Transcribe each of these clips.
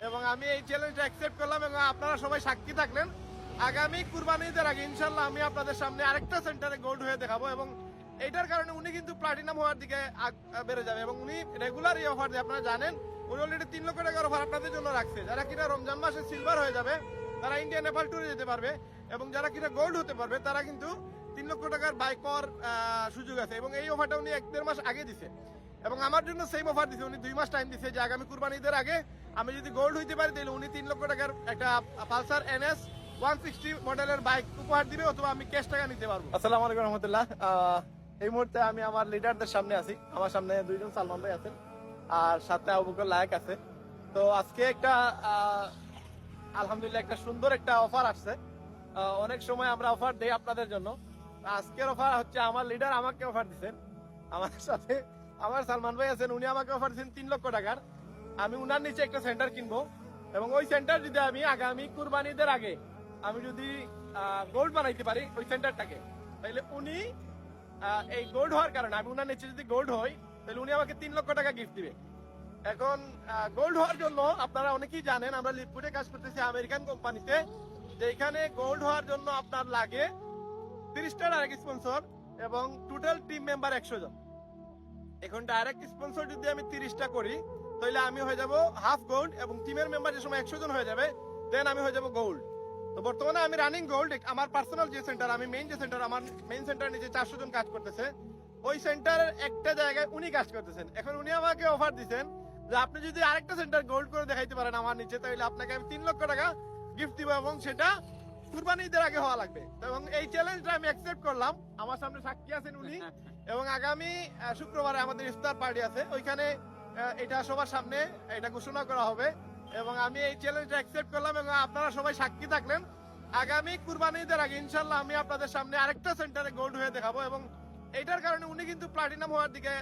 এবং আমি এই চ্যালেঞ্জটা অ্যাকসেপ্ট করলাম এবং আপনারা সবাই সাক্ষী থাকলেন। আগামী কুরবানি ঈদের আগে ইনশাল্লাহ আমি আপনাদের সামনে আরেকটা সেন্টারে গোল্ড হয়ে দেখাবো এবং এইটার কারণে উনি কিন্তু প্লাটিনাম হওয়ার দিকে বেড়ে যাবে এবং উনি রেগুলার এই অফার দিয়ে আপনারা জানেন উনি অলরেডি 3 লক্ষ টাকার অফার আপনাদের জন্য রাখছে। যারা কিনা রমজান মাসে সিলভার হয়ে যাবে তারা ইন্ডিয়া নেপাল ট্যুরে যেতে পারবে এবং যারা কিনা গোল্ড হতে পারবে তারা কিন্তু 3 লক্ষ টাকার বাইক পাওয়ার সুযোগ আছে এবং এই অফারটা উনি 1-1.5 মাস আগে দিছে এবং আমার জন্য সেম অফার দিছে। উনি 2 মাস টাইম দিছে যে আগামী কুরবানি ঈদের আগে আমি যদি গোল্ড হইতে পারি তাহলে উনি 3 লক্ষ টাকার একটা পালসার NS 160 মডেলের বাইক উপহার দিবে অথবা আমি ক্যাশ টাকা নিতে পারবো। আসসালামু আলাইকুম রহমতুল্লাহ। এই মুহূর্তে আমি আমার লিডারদের সামনে আছি। আমার সামনে দুইজন সালমান ভাই আছেন আর সাথে আবু বকর লায়েক আছে। তো আজকে একটা আলহামদুলিল্লাহ একটা সুন্দর একটা অফার আসছে। অনেক সময় আমরা অফার দেই আপনাদের জন্য। আজকের অফার হচ্ছে আমার লিডার আমাকে অফার দিচ্ছেন। আমার সাথে আমার সালমান ভাই আছেন, উনি আমাকে অফার দিচ্ছেন 3 লক্ষ টাকার। আমি উনার নিচে একটা সেন্টার কিনবো এবং ওই সেন্টার যদি আমি আগামী কুরবানিদের আগে আমি যদি গোল্ড বানাইতে পারি ওই সেন্টারটাকে, তাহলে উনি এই গোল্ড হওয়ার কারণে আমি উনার নিচে যদি গোল্ড হই তাহলে উনি আমাকে 3 লক্ষ টাকা গিফট দিবে। এখন গোল্ড হওয়ার জন্য আপনারা অনেকেই জানেন আমরা লিপকুডে কাজ করতেছি আমেরিকান কোম্পানিতে, যে এখানে গোল্ড হওয়ার জন্য আপনার লাগে 30টা ডাইরেক্ট স্পন্সর এবং টোটাল টিম মেম্বার 100 জন। এখন ডাইরেক্ট স্পন্সর যদি আমি 30টা করি তাহলে আমি হয়ে যাব হাফ গোল্ড এবং টিমের মেম্বার যে সময় 100 জন হয়ে যাবে দেন আমি হয়ে যাব গোল্ড। তো বর্তমানে আমি রানিং গোল্ড। আমার পার্সোনাল যে সেন্টার আমি মেইন যে সেন্টার আমার মেইন সেন্টার নিচে 400 জন কাজ করতেছে, ওই সেন্টারের একটা জায়গায় উনি কাজ করতেছেন। এখন উনি আমাকে অফার দিচ্ছেন যে আপনি যদি আরেকটা সেন্টার গোল্ড করে দেখাইতে পারেন আমার নিচে তাহলে আপনাকে আমি 3 লক্ষ টাকা গিফট দিব এবং সেটা কুরবানি ঈদের আগে হওয়া লাগবে। এবং এই চ্যালেঞ্জটা আমি অ্যাকসেপ্ট করলাম। আমার সামনে সাক্ষী আছেন উনি এবং আগামী শুক্রবারে আমাদের ইফতার পার্টি আছে, ওইখানে এটা সবার সামনে এটা ঘোষণা করা হবে এবং আমি এই চ্যালেঞ্জটা অ্যাকসেপ্ট করলাম এবং আপনারা সবাই সাক্ষী থাকলেন। আগামী কুরবানি ঈদের আগে ইনশাল্লাহ আমি আপনাদের সামনে আরেকটা সেন্টারে গোল্ড হয়ে দেখাবো এবং এইটার কারণে উনি কিন্তু প্লাটিনাম হওয়ার দিকে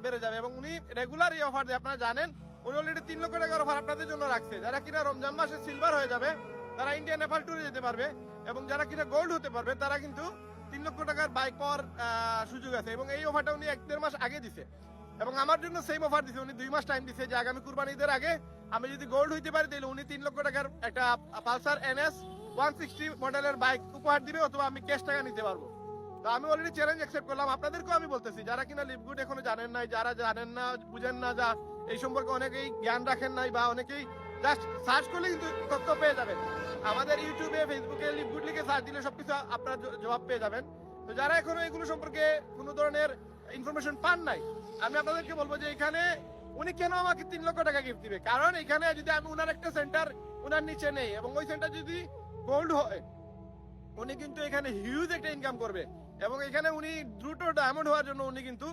বেড়ে যাবে এবং উনি রেগুলার এই অফার দিয়ে আপনারা জানেন উনি অলরেডি 3 লক্ষ টাকার অফার আপনাদের জন্য রাখছে। যারা কিনা রমজান মাসে সিলভার হয়ে যাবে তারা ইন্ডিয়া নেপাল ট্যুরে যেতে পারবে এবং যারা কিনা গোল্ড হতে পারবে তারা কিন্তু 3 লক্ষ টাকার বাইক পাওয়ার সুযোগ আছে এবং এই অফারটা উনি 1-1.5 মাস আগে দিছে এবং আমার জন্য সেম অফার দিছে। উনি 2 মাস টাইম দিছে যে আগামী কুরবানি ঈদের আগে আমি যদি গোল্ড হইতে পারি তাহলে উনি 3 লক্ষ টাকার একটা পালসার NS 160 মডেলের বাইক উপহার দিবে অথবা আমি ক্যাশ টাকা নিতে পারবো। তো আমি অলরেডি চ্যালেঞ্জ অ্যাকসেপ্ট করলাম। আপনাদেরকেও আমি বলতেছি যারা কিনা লিপগুড এখনো জানেন নাই, যারা জানেন না বুঝেন না, যা এই সম্পর্কে অনেকেই জ্ঞান রাখেন নাই বা অনেকেই জাস্ট সার্চ করলে কিন্তু তথ্য পেয়ে যাবেন। আমাদের ইউটিউবে ফেসবুকে লিপগুড লিখে সার্চ দিলে সবকিছু আপনার জবাব পেয়ে যাবেন। তো যারা এখনো এগুলো সম্পর্কে কোনো ধরনের ইনফরমেশন পান নাই আমি আপনাদেরকে বলবো যে এখানে উনি কেন আমাকে 3 লক্ষ টাকা গিফট দিবে, কারণ এখানে যদি আমি উনার একটা সেন্টার উনার নিচে নেই এবং ওই সেন্টার যদি গোল্ড হয় উনি কিন্তু এখানে হিউজ একটা ইনকাম করবে এবং এখানে উনি দ্রুত ডায়মন্ড হওয়ার জন্য উনি কিন্তু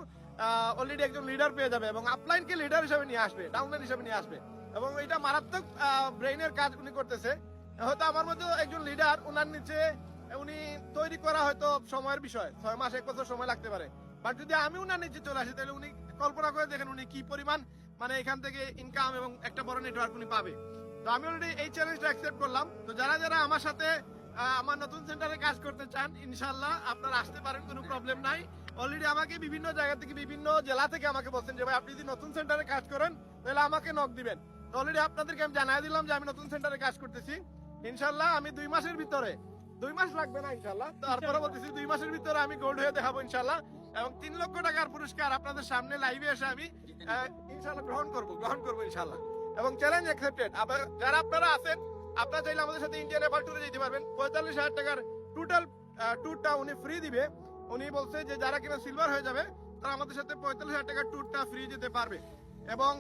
অলরেডি একজন লিডার পেয়ে যাবে এবং আপলাইনকে লিডার হিসেবে নিয়ে আসবে, ডাউনলাইন হিসেবে নিয়ে আসবে এবং এটা মারাত্মক ব্রেইনের কাজ উনি করতেছে। হয়তো আমার মধ্যে একজন লিডার উনার নিচে উনি তৈরি করা হয়তো সময়ের বিষয়, 6 মাস 1 বছর সময় লাগতে পারে, বাট যদি আমি উনার নিচে চলে আসি তাহলে উনি কল্পনা করে দেখেন উনি কি পরিমাণ মানে এখান থেকে ইনকাম এবং একটা বড় নেটওয়ার্ক উনি পাবে। তো আমি অলরেডি এই চ্যালেঞ্জটা অ্যাকসেপ্ট করলাম। তো যারা যারা আমার সাথে আমার নতুন সেন্টারে কাজ করতে চান ইনশাল্লাহ আপনারা আসতে পারেন, কোনো প্রবলেম নাই। অলরেডি আমাকে বিভিন্ন জায়গা থেকে বিভিন্ন জেলা থেকে আমাকে বলছেন যে ভাই আপনি যদি নতুন সেন্টারে কাজ করেন তাহলে আমাকে নক দিবেন। তো অলরেডি আপনাদেরকে আমি জানাই দিলাম যে আমি নতুন সেন্টারে কাজ করতেছি। ইনশাল্লাহ আমি 2 মাসের ভিতরে, 2 মাস লাগবে না ইনশাল্লাহ, তারপরে বলতেছি 2 মাসের ভিতরে আমি গোল্ড হয়ে দেখাবো ইনশাল্লাহ এবং 3 লক্ষ টাকার পুরস্কার আপনাদের সামনে লাইভে এসে আমি ইনশাল্লাহ গ্রহণ করবো ইনশাল্লাহ এবং চ্যালেঞ্জ অ্যাকসেপ্টেড। যারা আপনারা আছেন আপনারা চাইলে আমাদের সাথে ইন্ডিয়া নেপাল ট্যুরে যেতে পারবেন। 45,000 টাকার টোটাল ট্যুরটা উনি ফ্রি দিবে। উনি বলছে যে যারা কিনা সিলভার হয়ে যাবে তারা আমাদের সাথে 45,000 টাকার ট্যুরটা ফ্রি যেতে পারবে এবং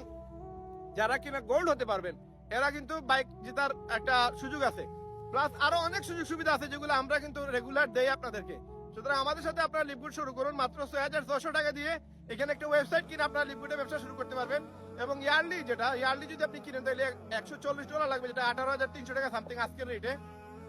যারা কিনা গোল্ড হতে পারবেন এরা কিন্তু বাইক জেতার একটা সুযোগ আছে, প্লাস আরো অনেক সুযোগ সুবিধা আছে যেগুলো আমরা কিন্তু রেগুলার দেই আপনাদেরকে। সুতরাং আমাদের সাথে আপনারা লিপগুড শুরু করুন মাত্র 6,600 টাকা দিয়ে। এখানে একটা ওয়েবসাইট কিনে আপনারা লিপগুডের ব্যবসা শুরু করতে পারবেন এবং ইয়ারলি যদি আপনি কিনেন তাহলে $140 লাগবে, যেটা 18,300 টাকা সামথিং আজকের রেটে।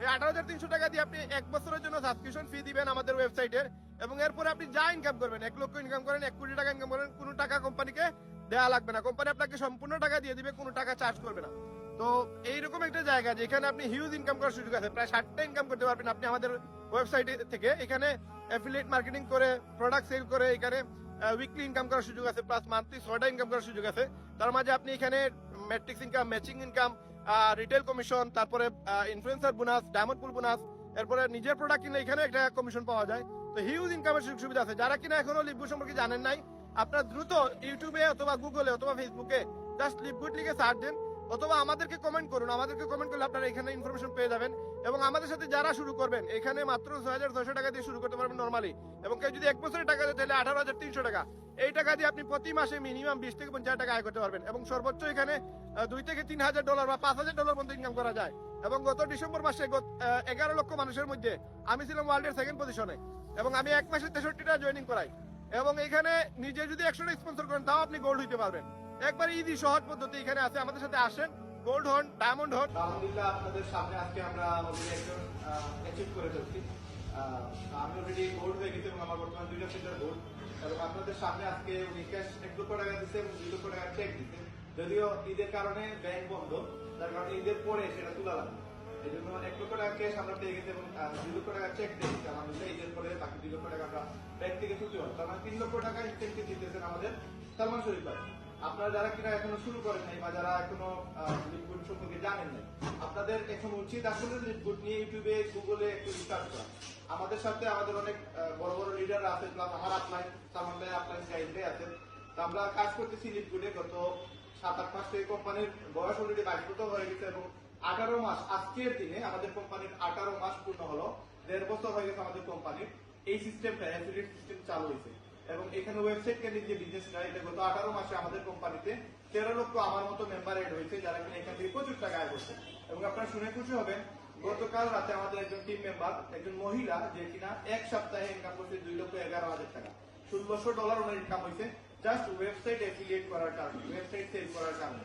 এই 18,300 টাকা দিয়ে আপনি 1 বছরের জন্য সাবস্ক্রিপশন ফি দিবেন আমাদের ওয়েবসাইটের এবং এরপরে আপনি যা ইনকাম করবেন, 1 লক্ষ ইনকাম করেন, 1 কোটি টাকা ইনকাম করেন, কোনো টাকা কোম্পানিকে দেওয়া লাগবে না, কোম্পানি আপনাকে সম্পূর্ণ টাকা দিয়ে দিবে, কোনো টাকা চার্জ করবে না। তো এইরকম একটা জায়গা যেখানে আপনি হিউজ ইনকাম করার সুযোগ আছে, প্রায় 60টা ইনকাম করতে পারবেন আপনি আমাদের ওয়েবসাইট থেকে। এখানে অ্যাফিলিয়েট মার্কেটিং করে প্রোডাক্ট সেল করে এখানে উইকলি ইনকাম করার সুযোগ আছে, প্লাস মান্থলি 6টা ইনকাম করার সুযোগ আছে। তার মাঝে আপনি এখানে matrix income, matching income, retail commission, তারপরে ইনফ্লুয়েন্সার বোনাস, ডায়মন্ড পুল বোনাস, এরপরে নিজের প্রোডাক্ট কিনলে এখানে একটা কমিশন পাওয়া যায়। তো হিউজ ইনকামের সুযোগ সুবিধা আছে। যারা কিনা এখনো লিপগুড সম্পর্কে জানেন নাই, আপনার দ্রুত ইউটিউবে অথবা গুগলে অথবা ফেসবুকে জাস্ট লিপগুড লিখে সার্চ দেন, অথবা আমাদেরকে কমেন্ট করুন। আমাদেরকে কমেন্ট করলে আপনারা এখানে ইনফরমেশন পেয়ে যাবেন। এবং আমাদের সাথে যারা শুরু করবেন, এখানে মাত্র 6,600 টাকা দিয়ে শুরু করতে পারবেন নরমালি। এবং কেউ যদি 1 বছরের টাকা দেয় তাহলে 18,300 টাকা। এই টাকা দিয়ে আপনি প্রতি মাসে মিনিমাম 20 থেকে 50 টাকা আয় করতে পারবেন। এবং সর্বোচ্চ এখানে $2 থেকে $3,000 বা $5,000 পর্যন্ত ইনকাম করা যায়। এবং গত ডিসেম্বর মাসে 11 লক্ষ মানুষের মধ্যে আমি ছিলাম ওয়ার্ল্ডের 2nd পজিশনে। এবং আমি 1 মাসে 63টা জয়েনিং করাই। এবং এখানে নিজে যদি 100টা স্পন্সর করেন তাও আপনি গোল্ড হইতে পারবেন। একবার ইজি সহজ পদ্ধতি এখানে আছে। আমাদের সাথে আসেন, গোল্ড হন, ডায়মন্ড হন। আলহামদুলিল্লাহ আপনাদের সামনে আজকে আমরা অলরেডি একজন অ্যাচিভ করে ফেলছি। আমি অলরেডি গোল্ড হয়ে গেছি এবং আমার বর্তমানে 2টা ফিল্টার গোল্ড। এবং আপনাদের সামনে আজকে উনি ক্যাশ 1 লক্ষ টাকা দিচ্ছে এবং 2 লক্ষ টাকা চেক দিচ্ছে। যদিও ঈদের কারণে ব্যাংক বন্ধ, তার কারণে ঈদের পরে সেটা তোলা লাগবে। এই জন্য 1 লক্ষ টাকা ক্যাশ আমরা পেয়ে গেছি এবং 2 লক্ষ টাকা চেক দিয়েছি। আলহামদুলিল্লাহ ঈদের পরে বাকি 2 লক্ষ টাকা আমরা ব্যাংক থেকে তুলতে পারবো। তার মানে 3 লক্ষ টাকা ইনসেন্টিভ দিতেছেন আমাদের সালমান শরীফ ভাই। আপনারা যারা কিনা এখনো শুরু করেন নাই বা যারা এখনো লিপগুড সম্পর্কে জানেন নাই, আপনাদের এখন উচিত আসলে লিপগুড নিয়ে ইউটিউবে গুগলে একটু রিসার্চ করা। আমাদের সাথে আমাদের অনেক বড় বড় লিডার আছে, প্লাস আমার আপলাইন সালমান ভাই আপলাইন গাইডে আছে। তো আমরা কাজ করতেছি লিপগুডে গত 7-8 মাস থেকে। কোম্পানির বয়স অলরেডি 22 বছর হয়ে গেছে এবং 18 মাস আজকের দিনে আমাদের কোম্পানির 18 মাস পূর্ণ হলো। 1.5 বছর হয়ে গেছে আমাদের কোম্পানির এই সিস্টেমটা, অ্যাফিলিয়েট সিস্টেম চালু হয়েছে। এবং এখানে ওয়েবসাইট কেন্দ্রিক যে বিজনেসটা, এটা গত 18 মাসে আমাদের কোম্পানিতে 13 লক্ষ আমার মতো মেম্বার এড হয়েছে, যারা কিনা এখান থেকে প্রচুর টাকা আয় করছে। এবং আপনারা শুনে খুশি হবেন, গতকাল রাতে আমাদের একজন টিম মেম্বার, একজন মহিলা, যে কিনা 1 সপ্তাহে ইনকাম করছে $2,11,000 টাকা। $1,600 ওনার ইনকাম হয়েছে জাস্ট ওয়েবসাইট অ্যাফিলিয়েট করার কারণে, ওয়েবসাইট সেল করার কারণে।